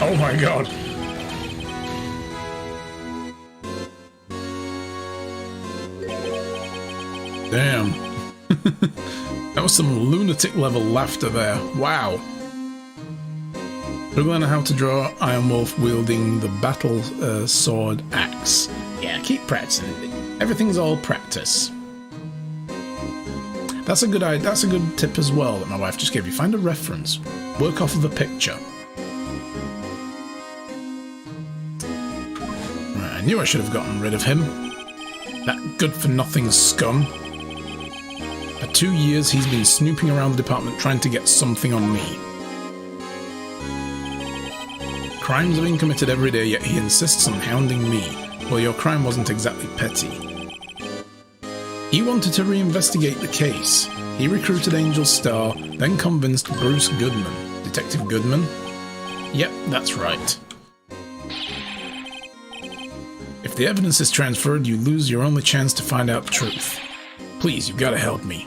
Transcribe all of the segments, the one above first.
Oh my god. Damn. That was some lunatic level laughter there. Wow. We're going to know how to draw Iron Wolf wielding the battle sword axe. Yeah, keep practicing. Everything's all practice. That's a good idea. That's a good tip as well that my wife just gave you. Find a reference. Work off of a picture. Right, I knew I should have gotten rid of him. That good-for-nothing scum. For 2 years, he's been snooping around the department trying to get something on me. Crimes are being committed every day, yet he insists on hounding me. Well, your crime wasn't exactly petty. He wanted to reinvestigate the case. He recruited Angel Starr, then convinced Bruce Goodman. Detective Goodman? Yep, that's right. If the evidence is transferred, you lose your only chance to find out the truth. Please, you've got to help me.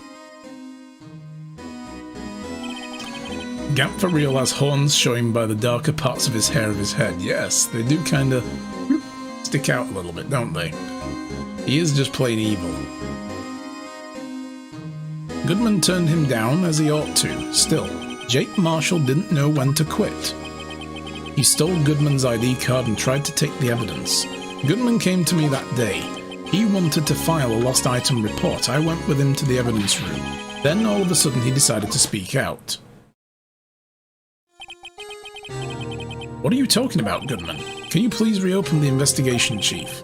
Gamp for real has horns showing by the darker parts of his hair of his head. Yes, they do kind of stick out a little bit, don't they? He is just plain evil. Goodman turned him down, as he ought to. Still, Jake Marshall didn't know when to quit. He stole Goodman's ID card and tried to take the evidence. Goodman came to me that day. He wanted to file a lost item report. I went with him to the evidence room. Then, all of a sudden, he decided to speak out. What are you talking about, Goodman? Can you please reopen the investigation, Chief?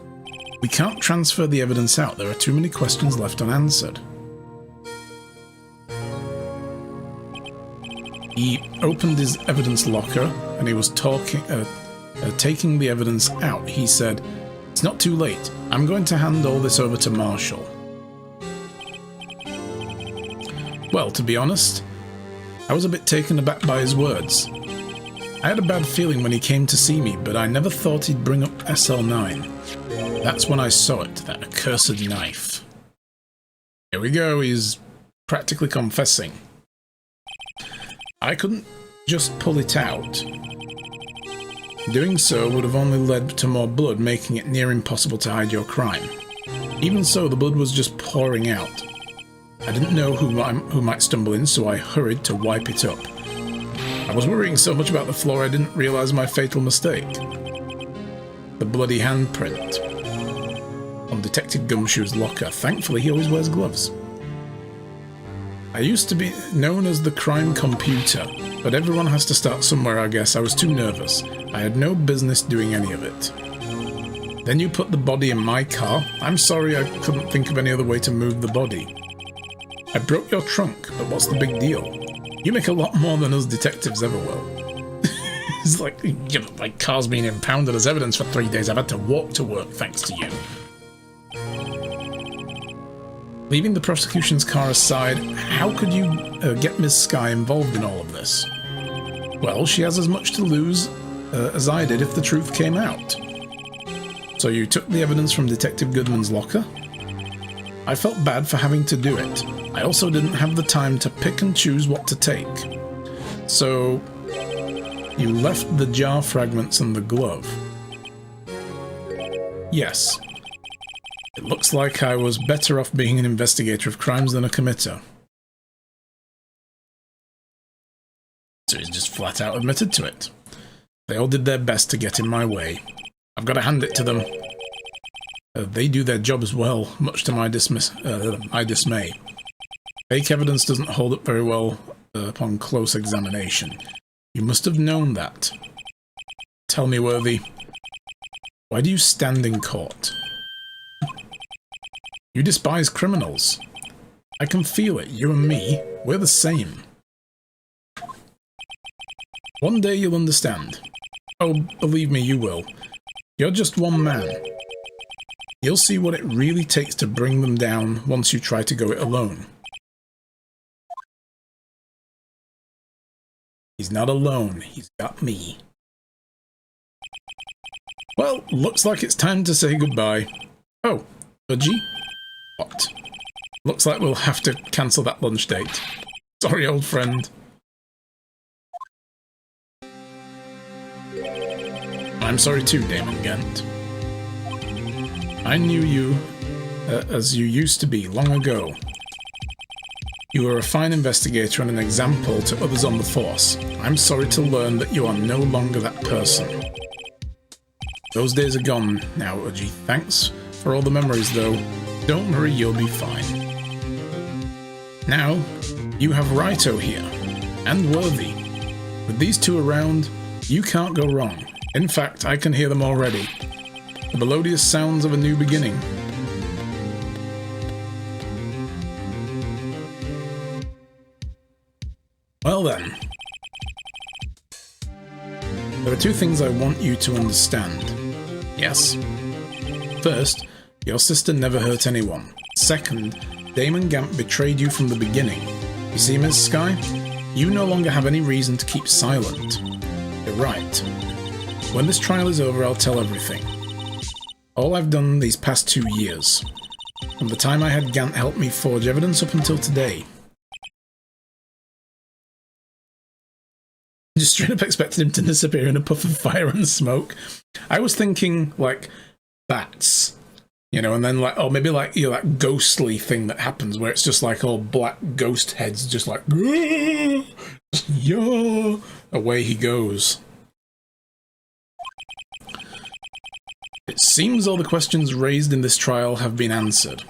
We can't transfer the evidence out. There are too many questions left unanswered. He opened his evidence locker and he was taking the evidence out. He said, "It's not too late. I'm going to hand all this over to Marshall." Well, to be honest, I was a bit taken aback by his words. I had a bad feeling when he came to see me, but I never thought he'd bring up SL9. That's when I saw it, that accursed knife. Here we go, he's practically confessing. I couldn't just pull it out. Doing so would have only led to more blood, making it near impossible to hide your crime. Even so, the blood was just pouring out. I didn't know who might stumble in, so I hurried to wipe it up. I was worrying so much about the floor I didn't realize my fatal mistake. The bloody handprint on Detective Gumshoe's locker. Thankfully, he always wears gloves. I used to be known as the crime computer, but everyone has to start somewhere, I guess. I was too nervous. I had no business doing any of it. Then you put the body in my car. I'm sorry, I couldn't think of any other way to move the body. I broke your trunk, but what's the big deal? You make a lot more than us detectives ever will. It's like, you know, my car's being impounded as evidence for 3 days. I've had to walk to work thanks to you. Leaving the prosecution's car aside, how could you get Ms. Skye involved in all of this? Well, she has as much to lose as I did if the truth came out. So you took the evidence from Detective Goodman's locker? I felt bad for having to do it. I also didn't have the time to pick and choose what to take. So you left the jar fragments and the glove. Yes. It looks like I was better off being an investigator of crimes than a committer. So he's just flat out admitted to it. They all did their best to get in my way. I've got to hand it to them. They do their job as well, much to my dismay. Fake evidence doesn't hold up very well upon close examination. You must have known that. Tell me, Worthy, why do you stand in court? You despise criminals. I can feel it. You and me, we're the same. One day you'll understand. Oh, believe me, you will. You're just one man. You'll see what it really takes to bring them down once you try to go it alone. He's not alone. He's got me. Well, looks like it's time to say goodbye. Oh, Budgie? What? Looks like we'll have to cancel that lunch date. Sorry, old friend. I'm sorry too, Damon Gant. I knew you as you used to be long ago. You were a fine investigator and an example to others on the force. I'm sorry to learn that you are no longer that person. Those days are gone now, Uji. Thanks for all the memories, though. Don't worry, you'll be fine. Now, you have Wright here, and Worthy. With these two around, you can't go wrong. In fact, I can hear them already. The melodious sounds of a new beginning. Well then. There are two things I want you to understand. Yes. First, your sister never hurt anyone. Second, Damon Gant betrayed you from the beginning. You see, Ms. Sky? You no longer have any reason to keep silent. You're right. When this trial is over, I'll tell everything. All I've done these past 2 years. From the time I had Gant help me forge evidence up until today. I just straight up expected him to disappear in a puff of fire and smoke. I was thinking, like, bats. You know, and then, like, oh, maybe, like, you know, that ghostly thing that happens where it's just, like, all black ghost heads just like, yeah, away he goes. It seems all the questions raised in this trial have been answered.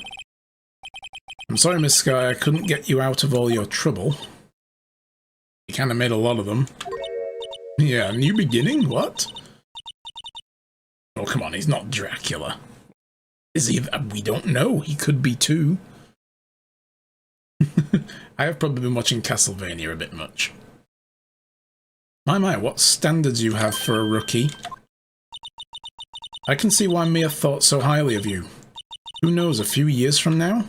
I'm sorry, Miss Sky, I couldn't get you out of all your trouble. You kind of made a lot of them. Yeah, new beginning? What? Oh, come on, he's not Dracula. Is he? We don't know. He could be too. I have probably been watching Castlevania a bit much. My, what standards you have for a rookie. I can see why Mia thought so highly of you. Who knows, a few years from now,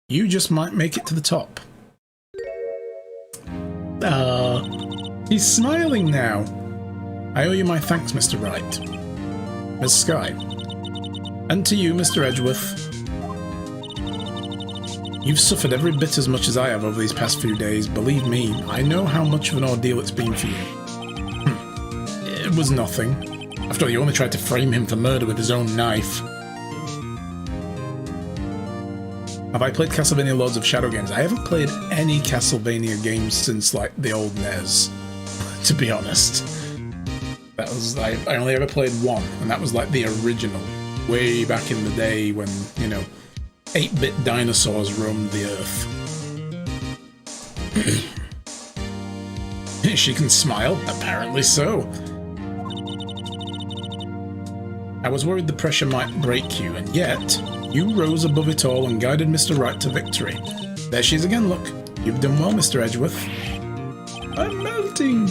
you just might make it to the top. He's smiling now. I owe you my thanks, Mr. Wright. Miss Sky. And to you, Mr. Edgeworth. You've suffered every bit as much as I have over these past few days. Believe me, I know how much of an ordeal it's been for you. It was nothing. After all, you only tried to frame him for murder with his own knife. Have I played Castlevania Lords of Shadow games? I haven't played any Castlevania games since, like, the old NES, to be honest. That was, I only ever played one, and that was, like, the original, way back in the day when, you know, 8-bit dinosaurs roamed the earth. She can smile? Apparently so. I was worried the pressure might break you, and yet, you rose above it all and guided Mr. Wright to victory. There she is again, look. You've done well, Mr. Edgeworth. I'm melting.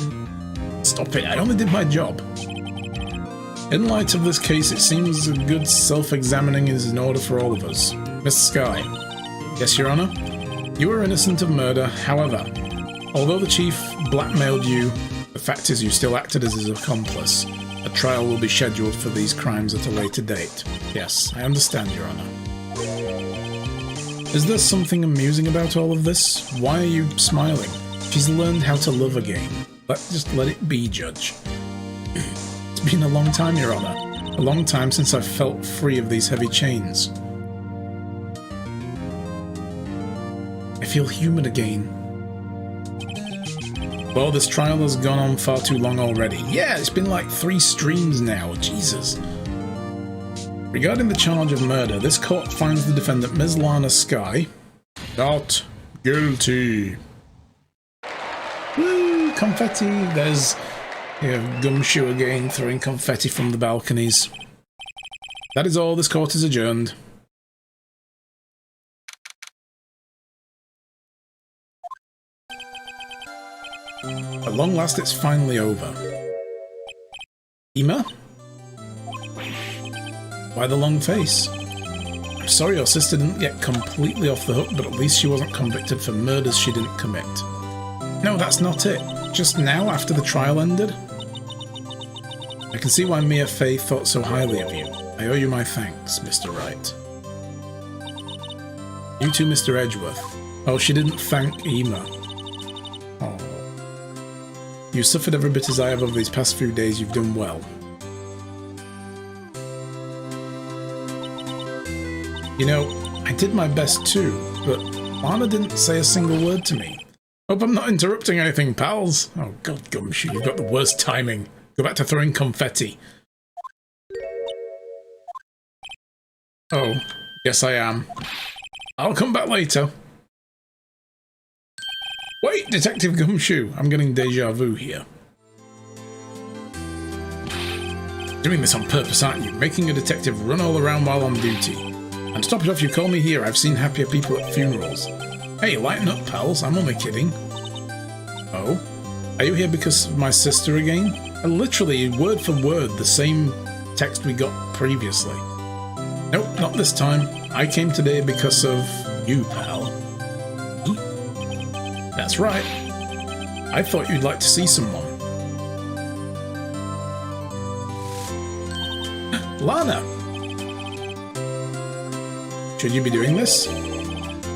Stop it, I only did my job. In light of this case, it seems a good self-examining is in order for all of us. Miss Sky. Yes, Your Honor? You are innocent of murder, however, although the Chief blackmailed you, the fact is you still acted as his accomplice. A trial will be scheduled for these crimes at a later date. Yes, I understand, Your Honor. Is there something amusing about all of this? Why are you smiling? She's learned how to love again. Just let it be, Judge. It's been a long time, Your Honor. A long time since I've felt free of these heavy chains. I feel human again. Well, this trial has gone on far too long already. Yeah, it's been like 3 streams now, Jesus. Regarding the charge of murder, this court finds the defendant Ms. Lana Sky not guilty. Woo, confetti. There's Gumshoe again throwing confetti from the balconies. That is all. This court is adjourned. At long last, it's finally over. Ema? Why the long face? I'm sorry your sister didn't get completely off the hook, but at least she wasn't convicted for murders she didn't commit. No, that's not it. Just now, after the trial ended? I can see why Mia Fey thought so highly of you. I owe you my thanks, Mr. Wright. You too, Mr. Edgeworth. Oh, she didn't thank Ema. Oh. You suffered every bit as I have over these past few days. You've done well. You know, I did my best too, but Lana didn't say a single word to me. Hope I'm not interrupting anything, pals. Oh god, Gumshoe, you've got the worst timing. Go back to throwing confetti. Oh, yes I am. I'll come back later. Wait, Detective Gumshoe, I'm getting deja vu here. Doing this on purpose, aren't you? Making a detective run all around while on duty. And stop it off, you call me here. I've seen happier people at funerals. Hey, lighten up, pals. I'm only kidding. Oh? Are you here because of my sister again? Literally, word for word, the same text we got previously. Nope, not this time. I came today because of you, pal. Me? That's right. I thought you'd like to see someone. Lana! Should you be doing this?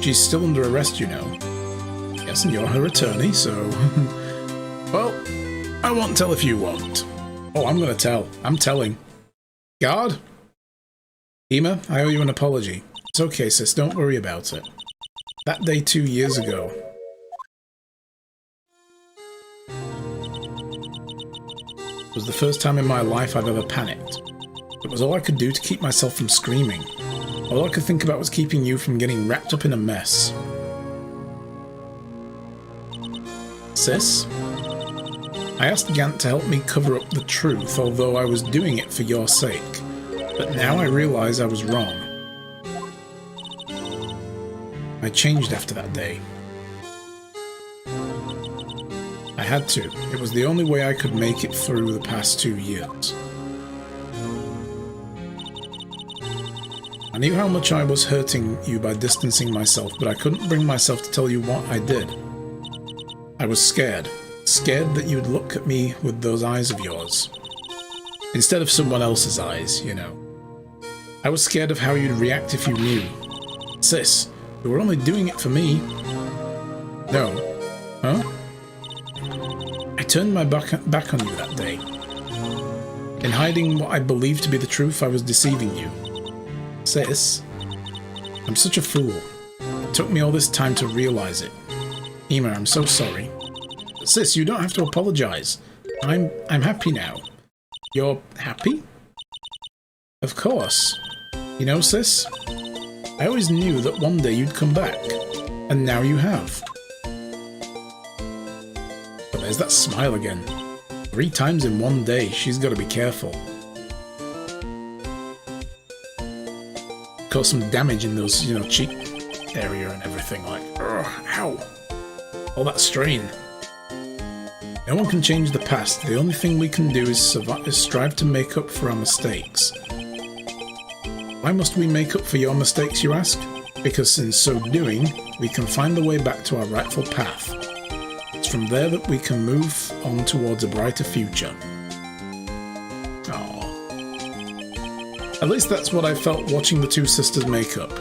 She's still under arrest, you know. Yes, and you're her attorney, so... Well, I won't tell if you won't. Oh, I'm gonna tell. I'm telling. Guard? Ema, I owe you an apology. It's okay, sis, don't worry about it. That day 2 years ago. It was the first time in my life I've ever panicked. It was all I could do to keep myself from screaming. All I could think about was keeping you from getting wrapped up in a mess. Sis? I asked Gant to help me cover up the truth, although I was doing it for your sake. But now I realize I was wrong. I changed after that day. I had to. It was the only way I could make it through the past 2 years. I knew how much I was hurting you by distancing myself, but I couldn't bring myself to tell you what I did. I was scared. Scared that you'd look at me with those eyes of yours. Instead of someone else's eyes, you know. I was scared of how you'd react if you knew. Sis, you were only doing it for me. No. Huh? I turned my back on you that day. In hiding what I believed to be the truth, I was deceiving you. Sis, I'm such a fool. It took me all this time to realize it. Ema, I'm so sorry. But sis, you don't have to apologize. I'm happy now. You're happy? Of course. You know, sis, I always knew that one day you'd come back. And now you have. But there's that smile again. 3 times in one day, she's got to be careful. Cause some damage in those, you know, cheek area and everything, like, ow, all that strain. No one can change the past. The only thing we can do is strive to make up for our mistakes. Why must we make up for your mistakes, you ask? Because in so doing, we can find the way back to our rightful path. It's from there that we can move on towards a brighter future. At least that's what I felt watching the two sisters make up.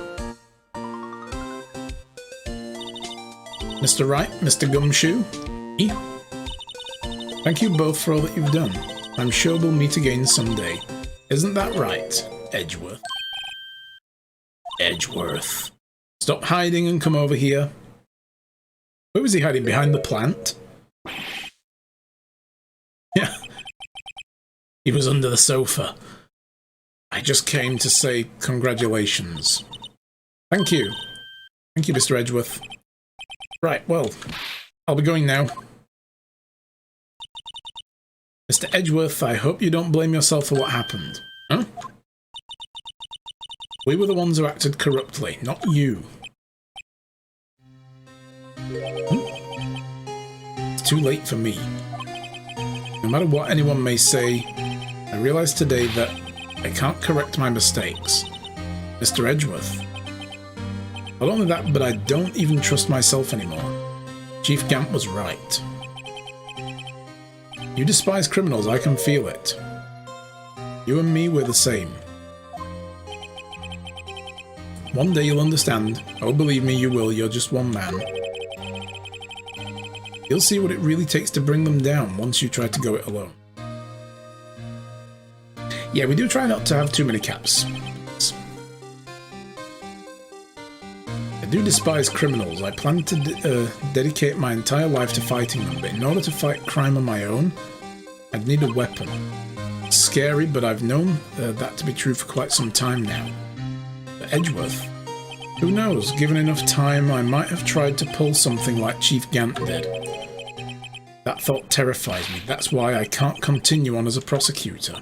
Mr. Wright, Mr. Gumshoe, thank you both for all that you've done. I'm sure we'll meet again someday. Isn't that right, Edgeworth? Edgeworth. Stop hiding and come over here. Where was he hiding? Behind the plant? Yeah. He was under the sofa. I just came to say congratulations. Thank you. Thank you, Mr. Edgeworth. Right, well, I'll be going now. Mr. Edgeworth, I hope you don't blame yourself for what happened. Huh? We were the ones who acted corruptly, not you. It's too late for me. No matter what anyone may say, I realize today that I can't correct my mistakes. Mr. Edgeworth. Not only that, but I don't even trust myself anymore. Chief Gant was right. You despise criminals, I can feel it. You and me, we're the same. One day you'll understand. Oh, believe me, you will. You're just one man. You'll see what it really takes to bring them down once you try to go it alone. Yeah, we do try not to have too many caps. I do despise criminals. I plan to dedicate my entire life to fighting them, but in order to fight crime on my own, I'd need a weapon. It's scary, but I've known that to be true for quite some time now. But Edgeworth? Who knows? Given enough time, I might have tried to pull something like Chief Gant did. That thought terrifies me. That's why I can't continue on as a prosecutor.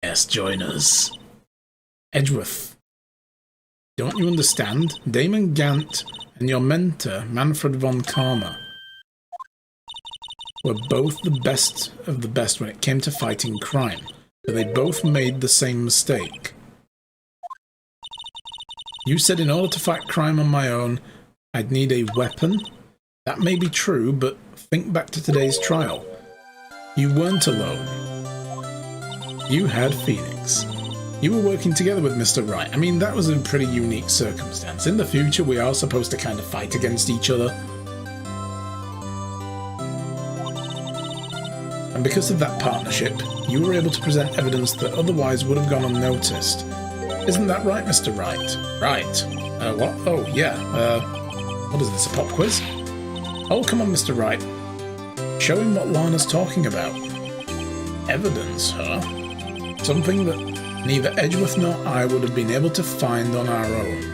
Yes, join us. Edgeworth. Don't you understand? Damon Gant and your mentor, Manfred von Karma, were both the best of the best when it came to fighting crime, but they both made the same mistake. You said in order to fight crime on my own, I'd need a weapon? That may be true, but think back to today's trial. You weren't alone. You had Phoenix. You were working together with Mr. Wright. I mean, that was a pretty unique circumstance. In the future, we are supposed to kind of fight against each other. And because of that partnership, you were able to present evidence that otherwise would have gone unnoticed. Isn't that right, Mr. Wright? Right. What? Oh, yeah. What is this, a pop quiz? Oh, come on, Mr. Wright. Show him what Lana's talking about. Evidence, huh? Something that neither Edgeworth nor I would have been able to find on our own.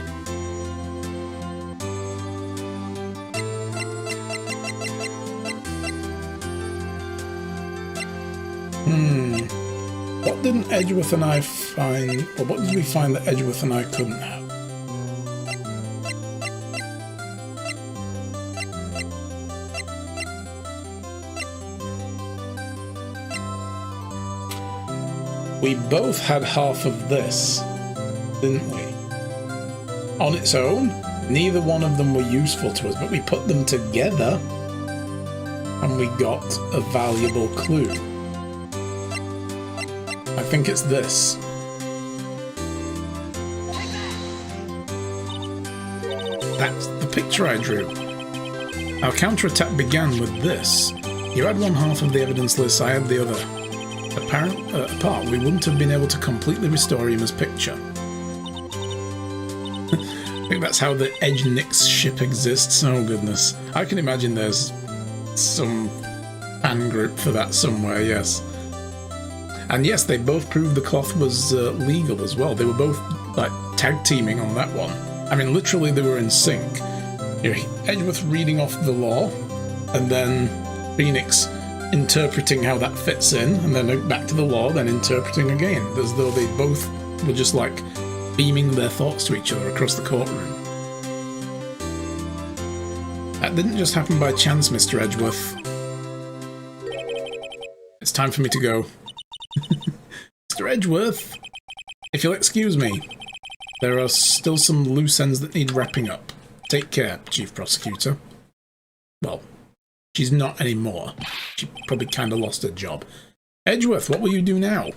What didn't Edgeworth and I find, or what did we find that Edgeworth and I couldn't have? We both had half of this, didn't we? On its own, neither one of them were useful to us, but we put them together and we got a valuable clue. I think it's this. That's the picture I drew. Our counterattack began with this. You had one half of the evidence list, I had the other. Apart, we wouldn't have been able to completely restore Yma's picture. I think that's how the Edge Nix ship exists. Oh goodness. I can imagine there's some fan group for that somewhere, yes. And yes, they both proved the cloth was legal as well. They were both like tag teaming on that one. I mean, literally they were in sync. You know, Edgeworth reading off the law, and then Phoenix interpreting how that fits in, and then back to the law, then interpreting again, as though they both were just like beaming their thoughts to each other across the courtroom. That didn't just happen by chance, Mr. Edgeworth. It's time for me to go. Mr. Edgeworth, if you'll excuse me, there are still some loose ends that need wrapping up. Take care, Chief Prosecutor. Well, she's not anymore. She probably kind of lost her job. Edgeworth, what will you do now?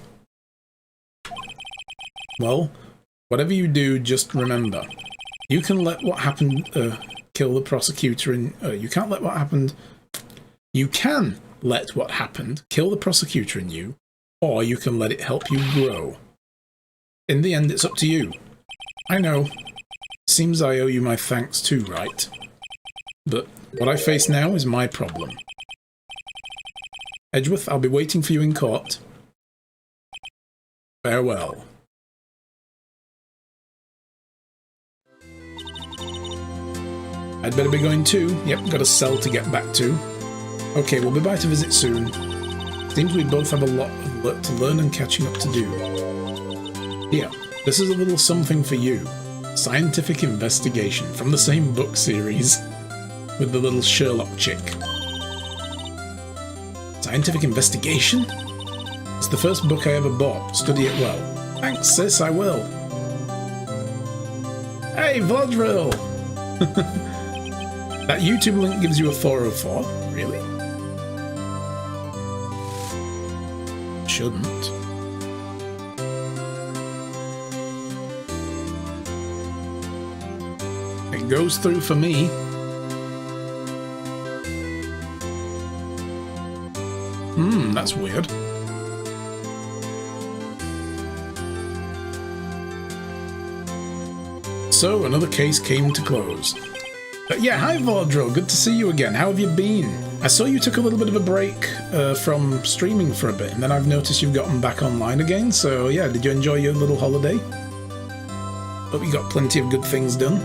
Well, whatever you do, just remember, you can let what happened kill the prosecutor, and you can't let what happened. You can let what happened kill the prosecutor in you, or you can let it help you grow. In the end, it's up to you. I know. Seems I owe you my thanks too, Wright? But what I face now is my problem. Edgeworth, I'll be waiting for you in court. Farewell. I'd better be going too. Yep, got a cell to get back to. Okay, we'll be by to visit soon. Seems we both have a lot of work to learn and catching up to do. Here, this is a little something for you. Scientific investigation from the same book series with the little Sherlock chick. Scientific investigation? It's the first book I ever bought. Study it well. Thanks, sis, I will. Hey, Vodril! That YouTube link gives you a 404? Really? Shouldn't. It goes through for me. that's weird. So, another case came to close. But yeah, hi Vordro, good to see you again. How have you been? I saw you took a little bit of a break from streaming for a bit, and then I've noticed you've gotten back online again, so yeah, did you enjoy your little holiday? Hope you got plenty of good things done.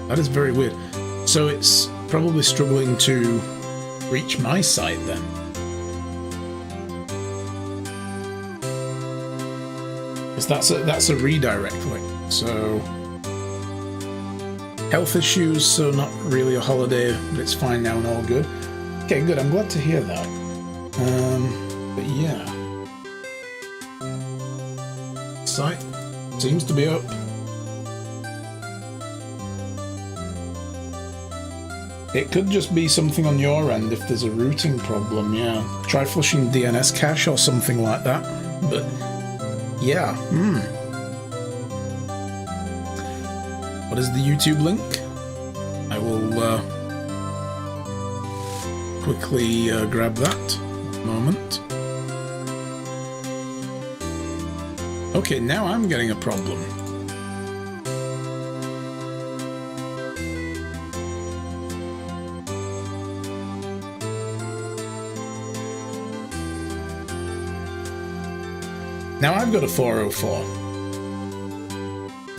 That is very weird. So it's probably struggling to reach my side then. Because that's a redirect link. So health issues, so not really a holiday, but it's fine now and all good. Okay, good. I'm glad to hear that. But yeah, site seems to be up. It could just be something on your end if there's a routing problem, yeah. Try flushing DNS cache or something like that. But yeah, What is the YouTube link? I will quickly grab that. One moment. Okay, now I'm getting a problem. Now I've got a 404.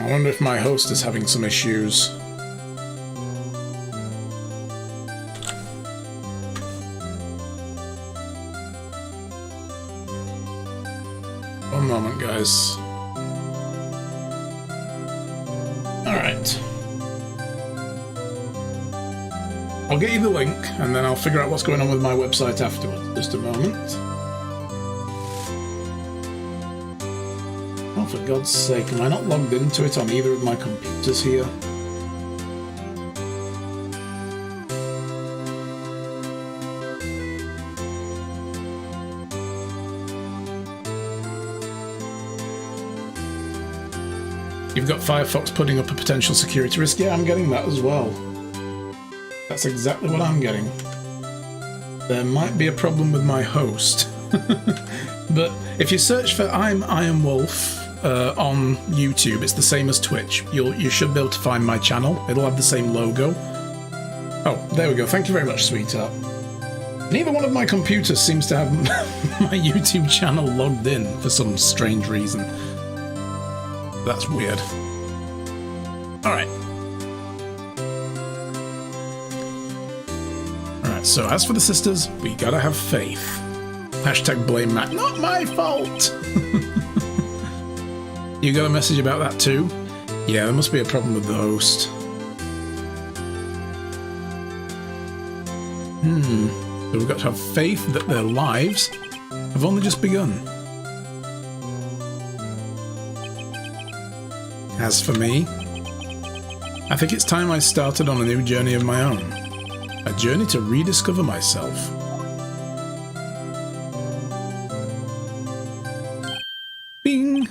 I wonder if my host is having some issues. One moment, guys. Alright. I'll get you the link, and then I'll figure out what's going on with my website afterwards. Just a moment. Oh, for God's sake, am I not logged into it on either of my computers here? You've got Firefox putting up a potential security risk. Yeah, I'm getting that as well. That's exactly what I'm getting. There might be a problem with my host. But if you search for I'm Iron Wolf on YouTube, it's the same as Twitch. You should be able to find my channel. It'll have the same logo. Oh, there we go. Thank you very much, sweetheart. Neither one of my computers seems to have my YouTube channel logged in for some strange reason. That's weird. Alright. Alright, so as for the sisters, we gotta have faith. Hashtag blame Matt. Not my fault! You got a message about that too? Yeah, there must be a problem with the host. So we've got to have faith that their lives have only just begun. As for me, I think it's time I started on a new journey of my own. A journey to rediscover myself. Bing!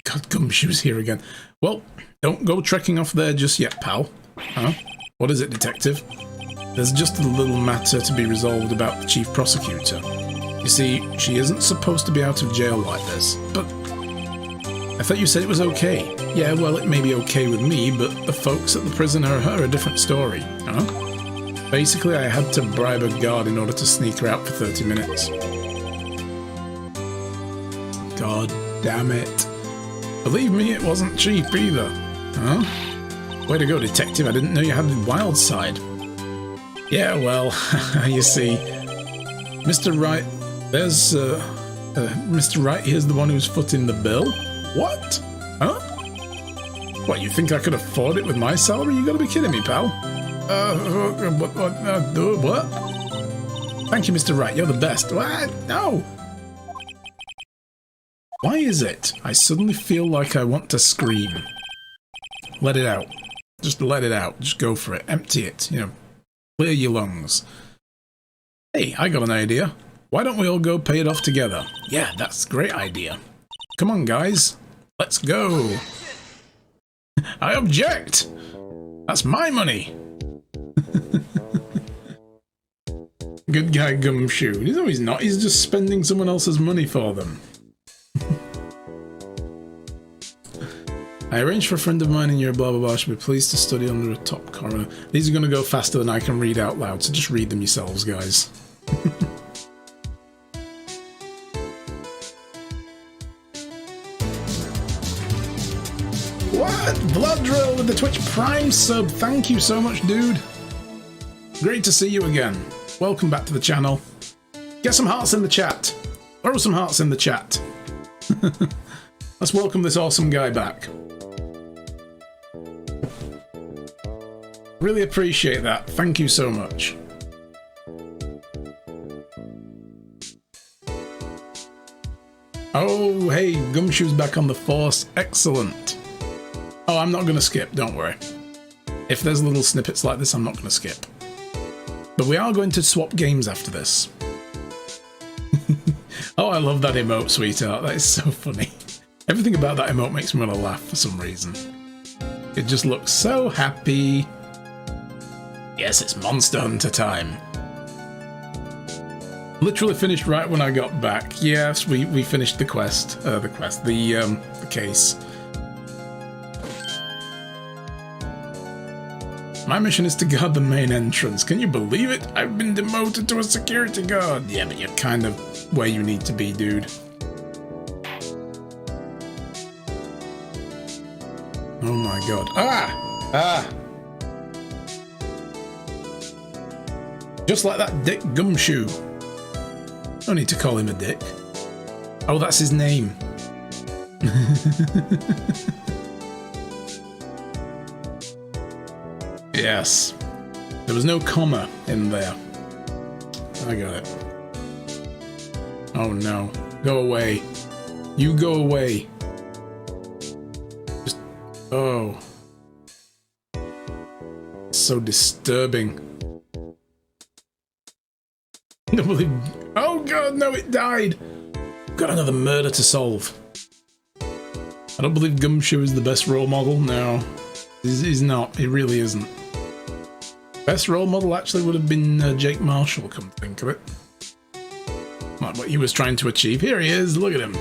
God, Gumshoe's here again. Well, don't go trekking off there just yet, pal. Huh? What is it, detective? There's just a little matter to be resolved about the chief prosecutor. You see, she isn't supposed to be out of jail like this, but I thought you said it was okay. Yeah, well, it may be okay with me, but the folks at the prison are a different story, huh? Basically, I had to bribe a guard in order to sneak her out for 30 minutes. God damn it. Believe me, it wasn't cheap either. Huh? Way to go, detective. I didn't know you had the wild side. Yeah, well, you see, Mr. Wright, there's, Mr. Wright here's the one who's footing the bill? What? Huh? What, you think I could afford it with my salary? You gotta be kidding me, pal. What? Thank you, Mr. Wright, you're the best. What? No! Why is it I suddenly feel like I want to scream? Let it out. Just let it out. Just go for it. Empty it, you know. Clear your lungs. Hey, I got an idea. Why don't we all go pay it off together? Yeah, that's a great idea. Come on, guys. Let's go. I object. That's my money. Good guy Gumshoe. No, he's not. He's just spending someone else's money for them. I arranged for a friend of mine in your blah blah blah should be pleased to study under a top coroner. These are going to go faster than I can read out loud, so just read them yourselves, guys. What? Blood Drill with the Twitch Prime sub. Thank you so much, dude. Great to see you again. Welcome back to the channel. Get some hearts in the chat. Throw some hearts in the chat. Let's welcome this awesome guy back. Really appreciate that. Thank you so much. Oh, hey, Gumshoe's back on the force. Excellent. Oh, I'm not going to skip, don't worry. If there's little snippets like this, I'm not going to skip. But we are going to swap games after this. Oh, I love that emote, sweetheart. That is so funny. Everything about that emote makes me want to laugh for some reason. It just looks so happy. Yes, it's Monster Hunter time. Literally finished right when I got back. Yes, we finished the quest. The case. My mission is to guard the main entrance. Can you believe it? I've been demoted to a security guard. Yeah, but you're kind of where you need to be, dude. Oh my god. Ah! Ah! Just like that dick Gumshoe. No need to call him a dick. Oh, that's his name. Yes. There was no comma in there. I got it. Oh no. Go away. You go away. Just... Oh. So disturbing. Oh god, no, it died! Got another murder to solve. I don't believe Gumshoe is the best role model. No, he's not. He really isn't. Best role model actually would have been Jake Marshall, come to think of it. Like what he was trying to achieve. Here he is, look at him.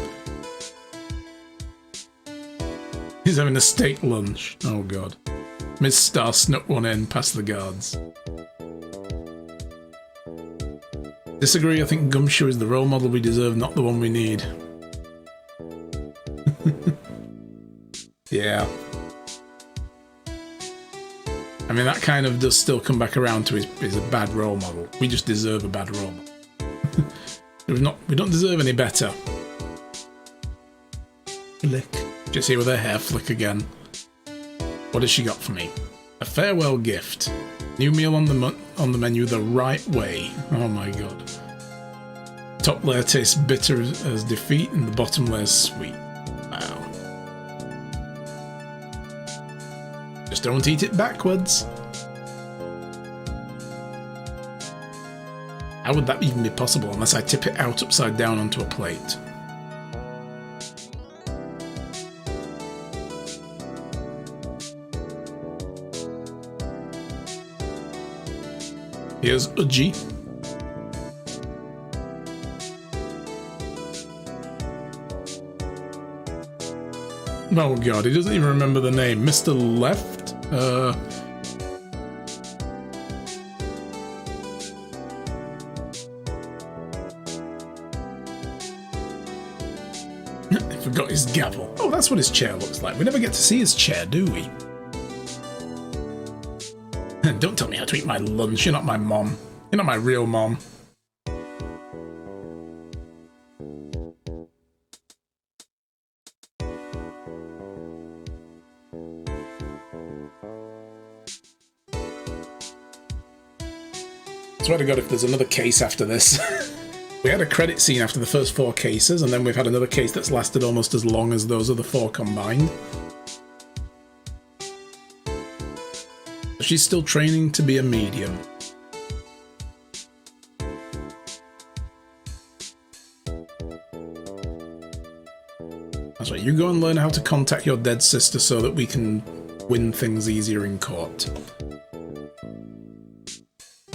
He's having a steak lunch. Oh god. Miss Star snuck one in past the guards. Disagree, I think Gumshoe is the role model we deserve, not the one we need. Yeah. I mean, that kind of does still come back around to is a bad role model. We just deserve a bad role model. We don't deserve any better. Flick. Just here with her hair flick again. What has she got for me? A farewell gift. New meal on the menu the right way. Oh my god. Top layer tastes bitter as defeat and the bottom layer sweet. Wow. Just don't eat it backwards. How would that even be possible unless I tip it out upside down onto a plate? Here's Uji. Oh god, he doesn't even remember the name. Mr. Left? I forgot his gavel. Oh, that's what his chair looks like. We never get to see his chair, do we? Don't tell me how to eat my lunch. You're not my mom. You're not my real mom. Swear to God, if there's another case after this. We had a credit scene after the first 4 cases, and then we've had another case that's lasted almost as long as those other 4 combined. She's still training to be a medium. you go and learn how to contact your dead sister so that we can win things easier in court.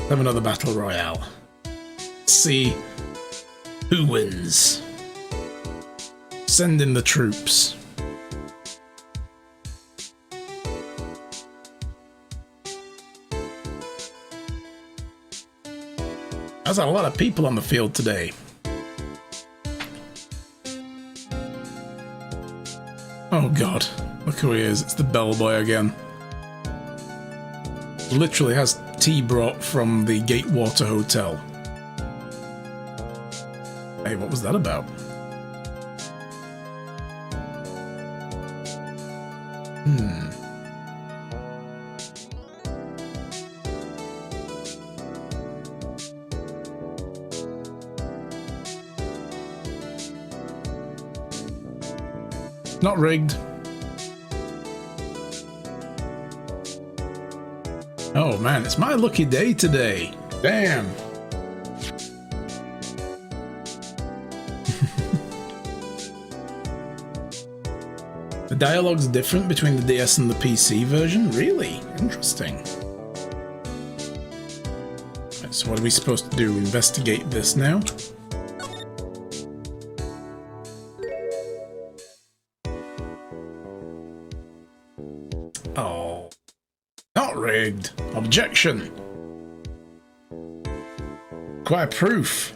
Have another battle royale. See who wins. Send in the troops. There's a lot of people on the field today. Oh god, look who he is. It's the bellboy again. Literally has tea brought from the Gatewater Hotel. Hey, what was that about? Not rigged. Oh man, it's my lucky day today. Damn. The dialogue's different between the DS and the PC version? Really? Interesting. Right, so what are we supposed to do? Investigate this now? Oh. Not rigged. Objection. Require proof.